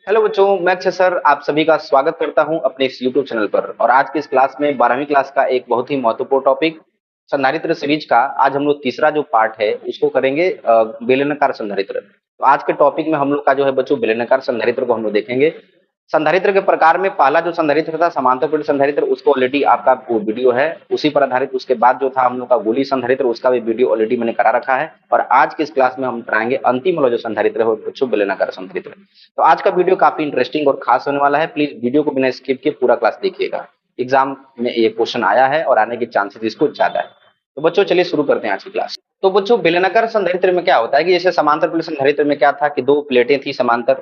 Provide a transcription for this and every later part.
Hello बच्चों, मैं Akshay sir आप सभी का स्वागत करता हूं अपने इस यूट्यूब चैनल पर। और आज की इस क्लास में 12वीं क्लास का एक बहुत ही महत्वपूर्ण टॉपिक संधारित्र सीरीज का आज हम लोग तीसरा जो पार्ट है उसको करेंगे, बेलनाकार संधारित्र। तो आज के टॉपिक में हम लोग का जो है बच्चों बेलनाकार संधारित्र को हम लोग देखेंगे। संधारित्र के प्रकार में पहला जो संधारित्र था समांतर प्लेट संधारित्र, उसको ऑलरेडी आपका वो वीडियो है उसी पर आधारित। उसके बाद जो था हम लोग का गोली संधारित्र, उसका भी वीडियो ऑलरेडी मैंने करा रखा है। और आज की इस क्लास में हम कराएंगे अंतिम वाला जो संधारित्र है बच्चों बेलनाकार संधारित्र। तो आज का वीडियो काफी इंटरेस्टिंग और खास होने वाला है। प्लीज वीडियो को बिना स्किप किए पूरा क्लास देखिएगा। एग्जाम में ये क्वेश्चन आया है और आने के चांसेस इसको ज्यादा है। तो बच्चों चलिए शुरू करते हैं आज की क्लास। तो बच्चों बेलनाकार संधारित्र में क्या होता है कि जैसे समांतर प्लेट संधारित्र में क्या था कि दो प्लेटें थी समांतर,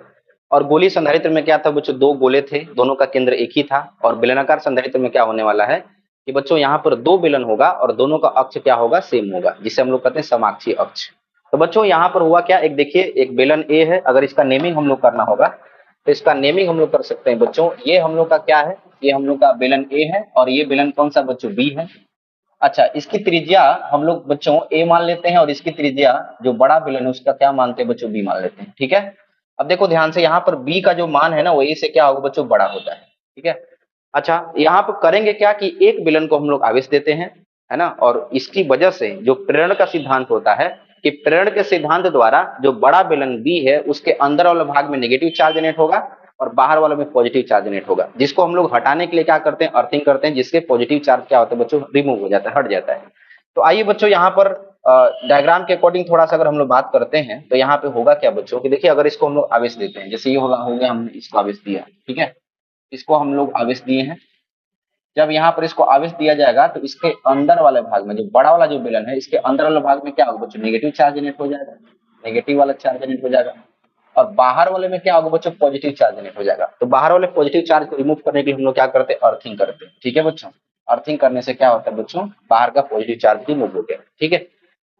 और गोली संधारित्र में क्या था बच्चों, दो गोले थे, दोनों का केंद्र एक ही था। और बेलनाकार संधारित्र में क्या होने वाला है कि बच्चों यहाँ पर दो बेलन होगा और दोनों का अक्ष क्या होगा, सेम होगा, जिसे हम लोग कहते हैं समाक्षीय अक्ष। तो बच्चों यहाँ पर हुआ क्या, एक देखिए एक बेलन ए है, अगर इसका नेमिंग हम लोग करना होगा तो इसका नेमिंग हम लोग कर सकते हैं बच्चों। ये हम लोग का क्या है, ये हम लोग का बेलन ए है और ये बेलन कौन सा बच्चों, बी है। अच्छा, इसकी त्रिज्या हम लोग बच्चों ए मान लेते हैं और इसकी त्रिज्या जो बड़ा बेलन है उसका क्या मानते हैं बच्चों, बी मान लेते हैं। ठीक है, अब देखो ध्यान से, यहाँ पर बी का जो मान है ना वो ए से क्या होगा बच्चों, बड़ा होता है। ठीक है, अच्छा यहाँ पर करेंगे क्या कि एक बेलन को हम लोग आवेश देते हैं, है ना। और इसकी वजह से जो प्रेरण का सिद्धांत होता है कि प्रेरण के सिद्धांत द्वारा जो बड़ा बेलन बी है उसके अंदर वाले भाग में नेगेटिव चार्ज जनरेट होगा और बाहर वाले में पॉजिटिव चार्ज जनरेट होगा, जिसको हम लोग हटाने के लिए क्या करते हैं, अर्थिंग करते हैं, जिसके पॉजिटिव चार्ज क्या होता है बच्चों, रिमूव हो जाता है, हट जाता है। तो आइए बच्चों यहाँ पर डायग्राम के अकॉर्डिंग थोड़ा सा अगर हम लोग बात करते हैं तो यहाँ पे होगा क्या बच्चों कि देखिए अगर इसको हम लोग आवेश देते हैं, जैसे ये हो गया हमने इसको आवेश दिया, ठीक है, इसको हम लोग आवेश दिए हैं। जब यहाँ पर इसको आवेश दिया जाएगा तो इसके अंदर वाले भाग में जो बड़ा वाला जो बेलन है इसके अंदर वाले भाग में क्या होगा बच्चों, नेगेटिव चार्ज जनरेट हो जाएगा, नेगेटिव वाला चार्ज जनरेट हो जाएगा। और बाहर वाले में क्या होगा बच्चों, पॉजिटिव चार्ज जनरेट हो जाएगा। तो बाहर वाले पॉजिटिव चार्ज को रिमूव करने के लिए हम लोग क्या करते हैं, अर्थिंग करते हैं। ठीक है बच्चों, अर्थिंग करने से क्या होता है बच्चों, बाहर का पॉजिटिव चार्ज रिमूव हो गया। ठीक है,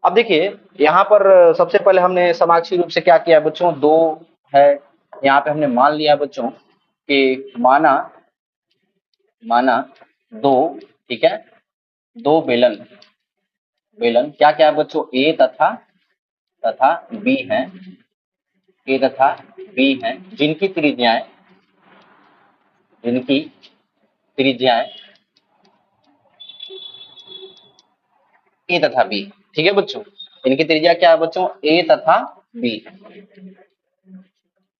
अब देखिए यहाँ पर सबसे पहले हमने समाक्षी रूप से क्या किया बच्चों, दो है, यहाँ पे हमने मान लिया बच्चों कि माना माना दो, ठीक है, दो बेलन, बेलन क्या क्या है बच्चों, ए तथा तथा बी हैं, ए तथा बी हैं, जिनकी त्रिज्याएं, जिनकी त्रिज्याएं ए तथा बी। ठीक है बच्चों, इनकी त्रिज्या क्या है बच्चों, ए तथा बी,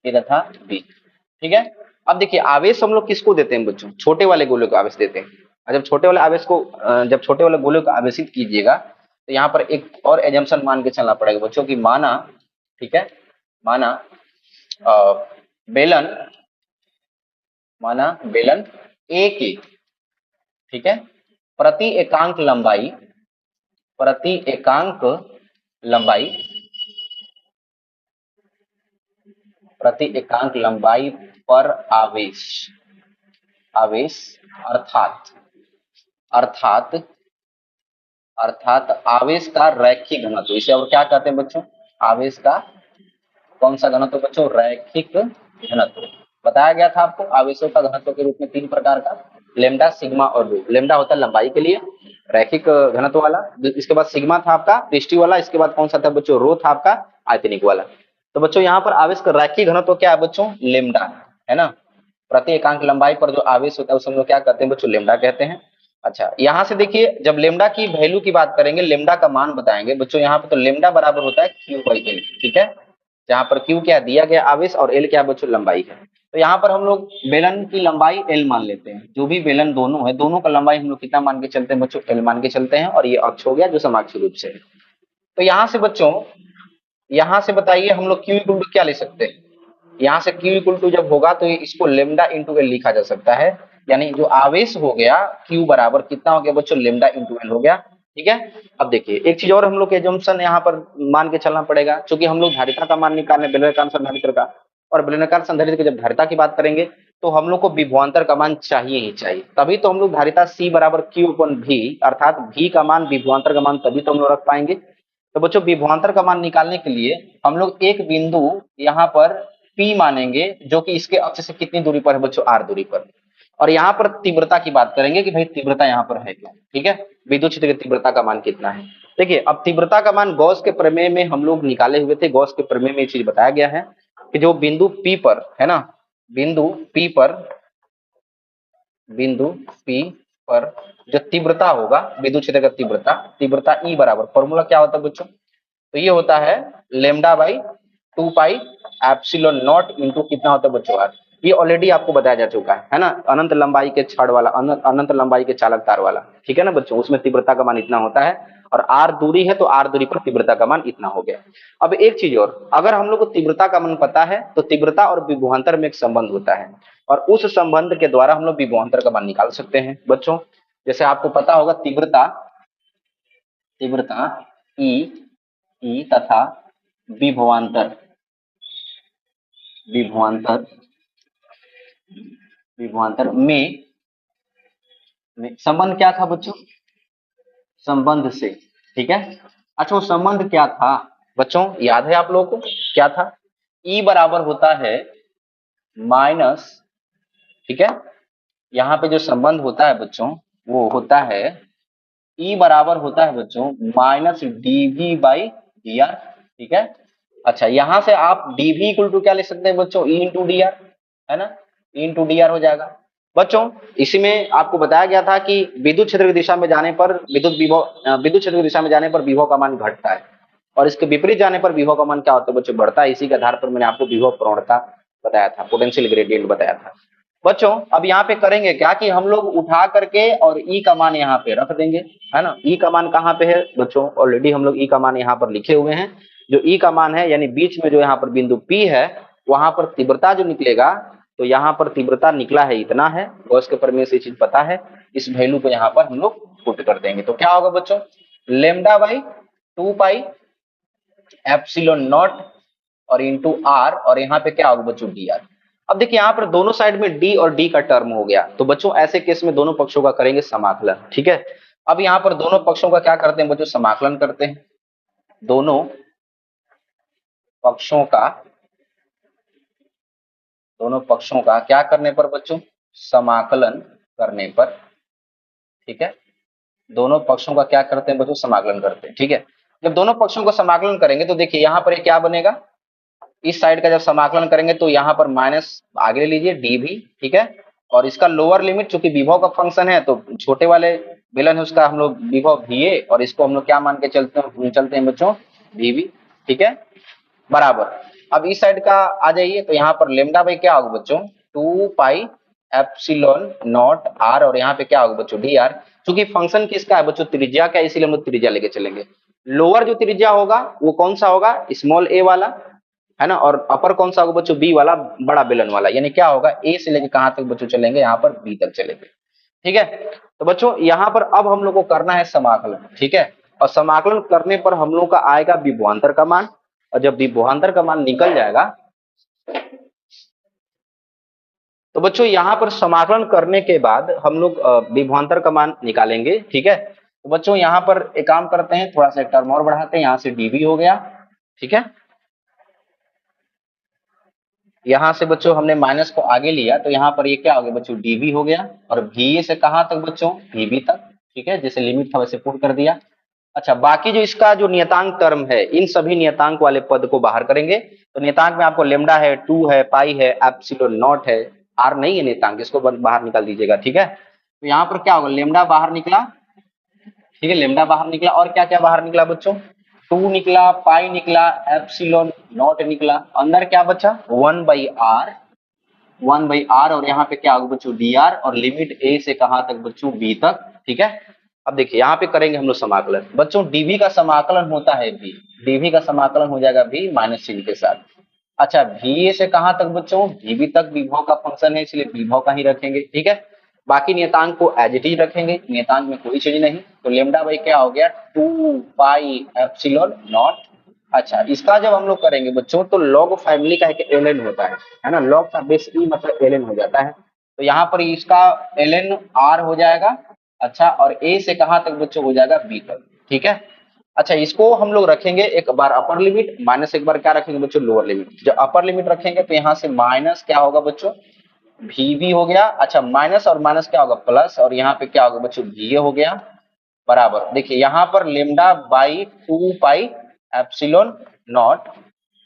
ए तथा बी। ठीक है, अब देखिए आवेश हम लोग किसको देते हैं बच्चों, छोटे वाले गोले को आवेश देते हैं। और जब छोटे वाले आवेश को जब छोटे वाले गोले को आवेशित कीजिएगा तो यहाँ पर एक और एजम्पशन मान के चलना पड़ेगा बच्चों की माना, ठीक है, माना बेलन, माना बेलन ए की, ठीक है, प्रति एकांक लंबाई, प्रति एकांक लंबाई, प्रति एकांक लंबाई पर आवेश, आवेश अर्थात अर्थात अर्थात आवेश का रैखिक घनत्व, इसे और क्या कहते हैं बच्चों, आवेश का कौन सा घनत्व बच्चों, रैखिक घनत्व। बताया गया था आपको आवेशों का घनत्व के रूप में तीन प्रकार का, लेमडा, सिग्मा और रो। लेमडा होता है लंबाई के लिए रैखिक घनत्व वाला, इसके बाद सिग्मा था आपका दृष्टि वाला, इसके बाद कौन सा था बच्चों, रो था आपका आयतनिक वाला। तो बच्चों यहाँ पर आवेश का रैखिक घनत्व क्या है बच्चों, लेमडा है ना। प्रति एकांक लंबाई पर जो आवेश होता है उसे हम लोग क्या कहते हैं बच्चों, लेमडा कहते हैं। अच्छा यहाँ से देखिए जब लेमडा की वैल्यू की बात करेंगे, लेमडा का मान बताएंगे बच्चों, यहाँ पे तो लेमडा बराबर होता है क्यू बाई एल। ठीक है, जहां पर क्यू क्या दिया गया आवेश और एल क्या बच्चों, लंबाई है। तो यहाँ पर हम लोग बेलन की लंबाई एल मान लेते हैं, जो भी बेलन दोनों है दोनों का लंबाई हम लोग कितना मान के चलते हैं बच्चों, एल मान के चलते हैं। और ये अक्ष हो गया जो समाक्षीय रूप से है। तो यहाँ से बच्चों, यहाँ से बताइए हम लोग क्यू इक्वल टू क्या ले सकते हैं, यहाँ से क्यू इक्वल टू जब होगा तो इसको लेमडा इंटू एल लिखा जा सकता है, यानी जो आवेश हो गया क्यू बराबर कितना हो गया बच्चों, लेमडा इंटू एल हो गया। ठीक है, अब देखिए एक चीज और हम लोग के एजम्पशन यहाँ पर मान के चलना पड़ेगा, क्योंकि हम लोग धारिता का मान निकालने बेलनाकार संधारित्र का, और बेलनाकार संधारित्र की जब धारिता की बात करेंगे तो हम लोग को विभवांतर का मान चाहिए ही चाहिए, तभी तो हम लोग धारिता C बराबर क्यू अपन भी, अर्थात V का मान विभवांतर का मान तभी तो हम लोग रख पाएंगे। तो बच्चों विभवांतर का मान निकालने के लिए हम लोग एक बिंदु यहाँ पर P मानेंगे जो कि इसके अक्ष से कितनी दूरी पर है बच्चों, R दूरी पर। और यहाँ पर तीव्रता की बात करेंगे कि भाई तीव्रता यहाँ पर है क्या। ठीक है, विद्युत क्षेत्र की तीव्रता का मान कितना है। देखिए अब तीव्रता का मान गॉस के प्रमेय में हम लोग निकाले हुए थे, गॉस के प्रमेय में ये चीज बताया गया है कि जो बिंदु P पर है ना, बिंदु P पर, बिंदु P पर जो तीव्रता होगा, विद्युत क्षेत्र का तीव्रता, तीव्रता E बराबर, फॉर्मूला क्या होता है बच्चों, तो ये होता है lambda by 2 pi epsilon not into कितना होता है बच्चों आर। ये ऑलरेडी आपको बताया जा चुका है ना, अनंत लंबाई के छड़ वाला, अनंत लंबाई के चालक तार वाला, ठीक है ना बच्चों, उसमें तीव्रता का मान इतना होता है, और आर दूरी है तो आर दूरी पर तीव्रता का मान इतना हो गया। अब एक चीज और, अगर हम लोग को तीव्रता का मान पता है तो तीव्रता और विभवांतर में एक संबंध होता है, और उस संबंध के द्वारा हम लोग विभवांतर का मान निकाल सकते हैं बच्चों। जैसे आपको पता होगा तीव्रता, तीव्रता ई, ई तथा विभवांतर, विभवांतर, विभवांतर में संबंध क्या था बच्चों, संबंध से, ठीक है। अच्छा वो संबंध क्या था बच्चों, याद है आप लोगों को क्या था, E बराबर होता है माइनस, ठीक है, यहाँ पे जो संबंध होता है बच्चों वो होता है E बराबर होता है बच्चों माइनस dv बाई dr, ठीक है। अच्छा यहाँ से आप dv इक्वल टू क्या ले सकते हैं बच्चों, E इंटू डी आर, है ना, E इंटू डी आर हो जाएगा बच्चों। इसी में आपको बताया गया था कि विद्युत क्षेत्र की दिशा में जाने पर विद्युत क्षेत्र की दिशा में जाने पर विभव का मान घटता है, और इसके विपरीत जाने पर विभव का मान क्या होता है बच्चों, बढ़ता है। इसी के आधार पर मैंने आपको विभव प्रवणता बताया था, पोटेंशियल ग्रेडियंट बताया था बच्चों। अब यहाँ पे करेंगे क्या कि हम लोग उठा करके और E का मान यहाँ पे रख देंगे, है ना। E का मान कहाँ पे है बच्चों, ऑलरेडी हम लोग E का मान यहाँ पर लिखे हुए हैं। जो E का मान है यानी बीच में जो यहाँ पर बिंदु P है, वहां पर तीव्रता जो निकलेगा, तो यहाँ पर तीव्रता निकला है इतना है, गॉस के प्रमेय से चीज पता है, इस वैल्यू को यहाँ पर हम लोग पुट कर देंगे, तो क्या होगा बच्चों, lambda by 2 pi epsilon not और इंटू आर, और यहाँ पे क्या होगा बच्चों डी आर। अब देखिए यहाँ पर दोनों साइड में डी और डी का टर्म हो गया, तो बच्चों ऐसे केस में दोनों पक्षों का करेंगे समाकलन, ठीक है। अब यहाँ पर दोनों पक्षों का क्या करते हैं बच्चों, समाकलन करते हैं, दोनों पक्षों का, दोनों पक्षों का क्या करने पर बच्चों, समाकलन करने पर, ठीक है। दोनों पक्षों का क्या करते हैं बच्चों, समाकलन करते हैं, ठीक है। जब दोनों पक्षों का समाकलन करेंगे तो देखिए यहाँ पर क्या बनेगा, इस साइड का जब समाकलन करेंगे तो यहाँ पर माइनस आगे ले लीजिए डी भी, ठीक है। और इसका लोअर लिमिट चूंकि विभव का फंक्शन है तो छोटे वाले बेलन है उसका हम लोग विभव वीए, और इसको हम लोग क्या मान के चलते हैं बच्चों, वीवी, ठीक है, बराबर। अब इस साइड का आ जाइए तो यहाँ पर लेमडा बाई क्या होगा बच्चों, 2 पाई एप्सिलॉन नॉट आर, और यहाँ पे क्या होगा बच्चों डी आर। चूंकि फंक्शन किसका है बच्चों, त्रिज्या का, इसीलिए हम लोग त्रिज्या लेके चलेंगे। लोअर जो त्रिज्या होगा वो कौन सा होगा, स्मॉल ए वाला, है ना, और अपर कौन सा होगा बच्चों, बी वाला, बड़ा बेलन वाला, यानी क्या होगा ए से लेके कहां तक बच्चों चलेंगे, यहाँ पर बी तक चलेंगे, ठीक है। तो बच्चों यहाँ पर अब हम लोग को करना है समाकलन, ठीक है, और समाकलन करने पर हम लोग का आएगा विभवांतर का मान, और जब विभवांतर का मान निकल जाएगा तो बच्चों यहाँ पर समाकलन करने के बाद हम लोग विभवांतर का मान निकालेंगे, ठीक है। तो बच्चों यहाँ पर एक काम करते हैं, थोड़ा सा एक टर्म और बढ़ाते हैं, यहाँ से डीवी हो गया, ठीक है। यहाँ से बच्चों हमने माइनस को आगे लिया तो यहाँ पर ये क्या हो गया बच्चों, डीवी हो गया, और वी से कहां तक बच्चों, वीबी तक, ठीक है, जैसे लिमिट था वैसे पुट कर दिया। अच्छा बाकी जो इसका जो नियतांक टर्म है, इन सभी नियतांक वाले पद को बाहर करेंगे, तो नियतांक में आपको लेमडा है, 2 है, पाई है, एप्सिलॉन नॉट है, आर नहीं है नियतांक, इसको बाहर निकाल दीजिएगा, ठीक है। तो यहाँ पर क्या होगा, लेमडा बाहर निकला, ठीक है, लेमडा बाहर निकला, और क्या क्या बाहर निकला बच्चों, 2 निकला, पाई निकला, एप्सिलॉन नॉट निकला, अंदर क्या बचा 1 बाई आर, 1 बाई आर, और यहाँ पे क्या होगा बच्चों डी आर, और लिमिट ए से कहां तक बच्चों बी तक, ठीक है। अब देखिए यहाँ पे करेंगे हम लोग समाकलन, बच्चों डीवी का समाकलन होता है बी, डीवी का समाकलन हो जाएगा बी माइनस चिन्ह के साथ। अच्छा वी से कहां तक बच्चों, वीबी तक, विभव का फंक्शन है इसलिए विभव का ही रखेंगे, ठीक है। बाकी नियतांक को एज इट इज रखेंगे, नियतांक में कोई चीज नहीं, तो लेमडा बाई क्या हो गया 2 पाई एप्सिलॉन नॉट। अच्छा इसका जब हम लोग करेंगे बच्चों तो लॉग फैमिली का एक एलएन होता है ना, लॉग का बेस ई मतलब एलएन हो जाता है, तो यहाँ पर इसका एलएन आर हो जाएगा, अच्छा, और ए से कहां तक बच्चों हो जाएगा बी तक, ठीक है। अच्छा इसको हम लोग रखेंगे एक बार अपर लिमिट, माइनस एक बार क्या रखेंगे बच्चों, लोअर लिमिट। जब अपर लिमिट रखेंगे तो यहाँ से माइनस क्या होगा बच्चों, वी हो गया, अच्छा माइनस और माइनस क्या होगा प्लस, और यहाँ पे क्या होगा बच्चों वी हो गया, बराबर। देखिए यहाँ पर lambda by 2 pi epsilon not,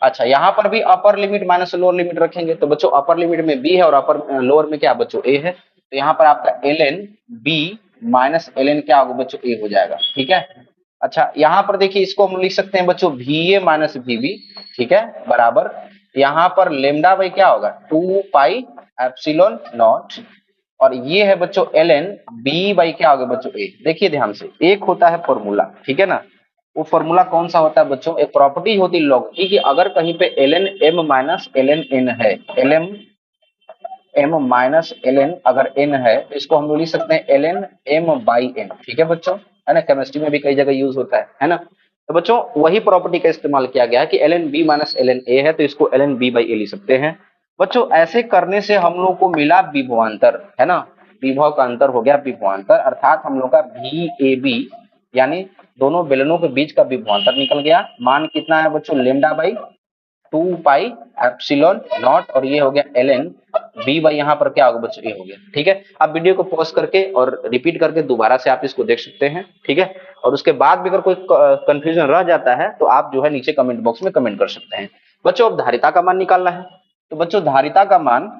अच्छा, यहाँ पर भी upper limit minus lower limit रखेंगे, तो बच्चों अपर लिमिट में बी है और अपर लोअर में क्या बच्चों ए है, तो यहाँ पर आपका L N B minus L N क्या होगा बच्चों ए हो जाएगा, ठीक है। अच्छा, यहाँ पर देखिए इसको हम लिख सकते हैं बच्चों V A minus V B, ठीक है, बराबर यहाँ पर लेमडा बाई क्या होगा 2 पाई एप्सिलॉन नॉट, और ये है बच्चों एल एन बी बाई क्या होगा बच्चों ए। देखिए ध्यान से, एक होता है फॉर्मूला, ठीक है ना, वो फॉर्मूला कौन सा होता है बच्चों, एक प्रॉपर्टी होती है लॉग की कि अगर कहीं पे L N M minus L N N है, L M M minus L N अगर एन है तो इसको हम लोग लिख सकते हैं L N M by N, ठीक है बच्चों, है ना, केमिस्ट्री में भी कई जगह यूज होता है ना। तो बच्चों वही प्रॉपर्टी का इस्तेमाल किया गया है कि L N B minus L N A है तो इसको L N B by A लिख सकते हैं। बच्चों ऐसे करने से हम लोग को मिला विभवांतर, है ना, विभव का अंतर हो गया विभवांतर, अर्थात हम लोग का वी ए बी यानी दोनों बेलनों के बीच का विभवांतर निकल गया। मान कितना है बच्चों, lambda by 2 pi epsilon not, और ये हो गया एल एन बी बाई यहाँ पर क्या होगा बच्चों ये हो गया, ठीक है। आप वीडियो को पॉज करके और रिपीट करके दोबारा से आप इसको देख सकते हैं, ठीक है। और उसके बाद भी अगर कोई कंफ्यूजन रह जाता है तो आप जो है नीचे कमेंट बॉक्स में कमेंट कर सकते हैं। बच्चों अब धारिता का मान निकालना है, तो बच्चों धारिता का मान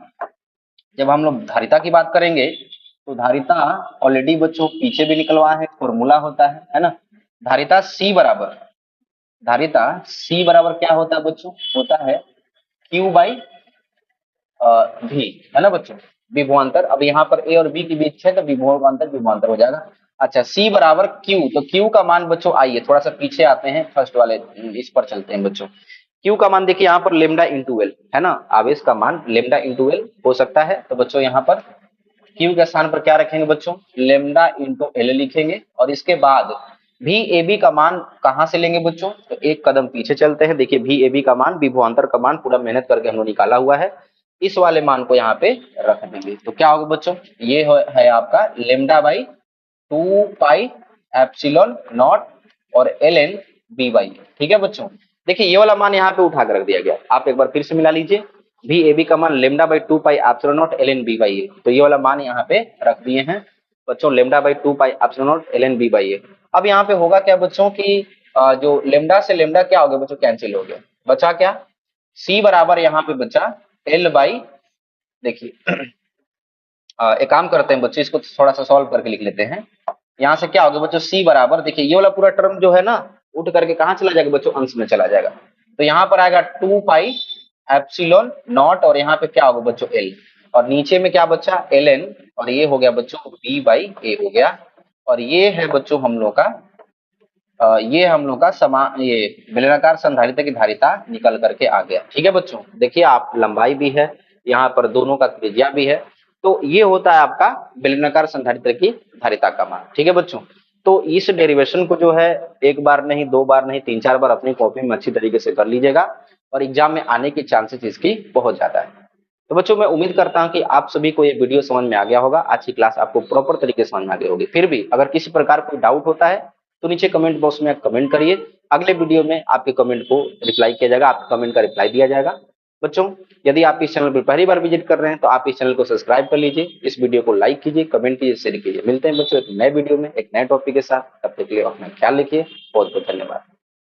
जब हम लोग धारिता की बात करेंगे तो धारिता ऑलरेडी बच्चों पीछे भी निकलवा है, फॉर्मूला होता है ना। धारिता सी बराबर, धारिता सी बराबर क्या होता है बच्चों, होता है क्यू बाई भी, है ना बच्चों, विभवांतर। अब यहाँ पर ए और बी के बीच है तो विभवांतर विभवांतर हो जाएगा। अच्छा, सी बराबर क्यू, तो क्यू का मान बच्चों आइए थोड़ा सा पीछे आते हैं, फर्स्ट वाले इस पर चलते हैं बच्चों। क्यू का मान देखिए यहाँ पर लेमडा इंटू एल, है ना, आवेश का मान लेमडा इंटू एल हो सकता है, तो बच्चों यहाँ पर क्यू के स्थान पर क्या रखेंगे बच्चों, लेमडा इंटू एल लिखेंगे, और इसके बाद भी ए बी का मान कहां से लेंगे बच्चों, तो एक कदम पीछे चलते हैं। देखिए भी ए बी का मान विभवांतर का मान पूरा मेहनत करके हम लोग निकाला हुआ है, इस वाले मान को यहाँ पे रख देंगे, तो क्या होगा बच्चों, ये है आपका lambda by 2 pi epsilon not और एल एन बी बाई, ठीक है बच्चों। देखिए ये वाला मान यहाँ पे उठा कर रख दिया गया, आप एक बार फिर से मिला लीजिए, भी ए बी का मान lambda by 2 pi epsilon naught L N B by A, तो ये वाला मान यहाँ पे रख दिए हैं बच्चों, lambda by 2 pi epsilon naught L N B by A. अब यहाँ पे होगा क्या बच्चों की जो लेमडा से लेमडा क्या हो गया बच्चों, कैंसिल हो गया, बचा क्या, सी बराबर यहाँ पे बचा एल बाई, देखिए एक काम करते हैं बच्चों, इसको थोड़ा सा सॉल्व करके लिख लेते हैं। यहाँ से क्या होगा बच्चों, सी बराबर, देखिए ये वाला पूरा टर्म जो है ना उठ करके कहाँ चला जाएगा बच्चों, अंश में चला जाएगा, तो यहाँ पर आएगा 2 पाई एप्सिलॉन नॉट, और यहाँ पे क्या होगा बच्चों एल, और नीचे में क्या बचा एल एन, और ये हो गया बच्चों बी बाई ए हो गया, और ये है बच्चों हम लोग का ये हम लोग का ये बेलनाकार संधारित्र की धारिता निकल करके आ गया, ठीक है बच्चों। देखिए आप लंबाई भी है, यहाँ पर दोनों का त्रिज्या भी है, तो ये होता है आपका बेलनाकार संधारित्र की धारिता का मान, ठीक है बच्चों। तो इस डेरिवेशन को जो है एक बार नहीं, दो बार नहीं, 3-4 बार अपनी कॉपी में अच्छी तरीके से कर लीजिएगा, और एग्जाम में आने के चांसेस इसकी बहुत ज्यादा है। तो बच्चों मैं उम्मीद करता हूं कि आप सभी को ये वीडियो समझ में आ गया होगा, आज की क्लास आपको प्रॉपर तरीके से समझ में आ गई होगी। फिर भी अगर किसी प्रकार कोई डाउट होता है तो नीचे कमेंट बॉक्स में कमेंट करिए, अगले वीडियो में आपके कमेंट को रिप्लाई किया जाएगा, आपके कमेंट का रिप्लाई दिया जाएगा। बच्चों यदि आप इस चैनल पर पहली बार विजिट कर रहे हैं तो आप इस चैनल को सब्सक्राइब कर लीजिए, इस वीडियो को लाइक कीजिए, कमेंट कीजिए, शेयर कीजिए। मिलते हैं बच्चों एक नए वीडियो में एक नए टॉपिक के साथ, तब तक के लिए अपना ख्याल रखिए, बहुत बहुत धन्यवाद।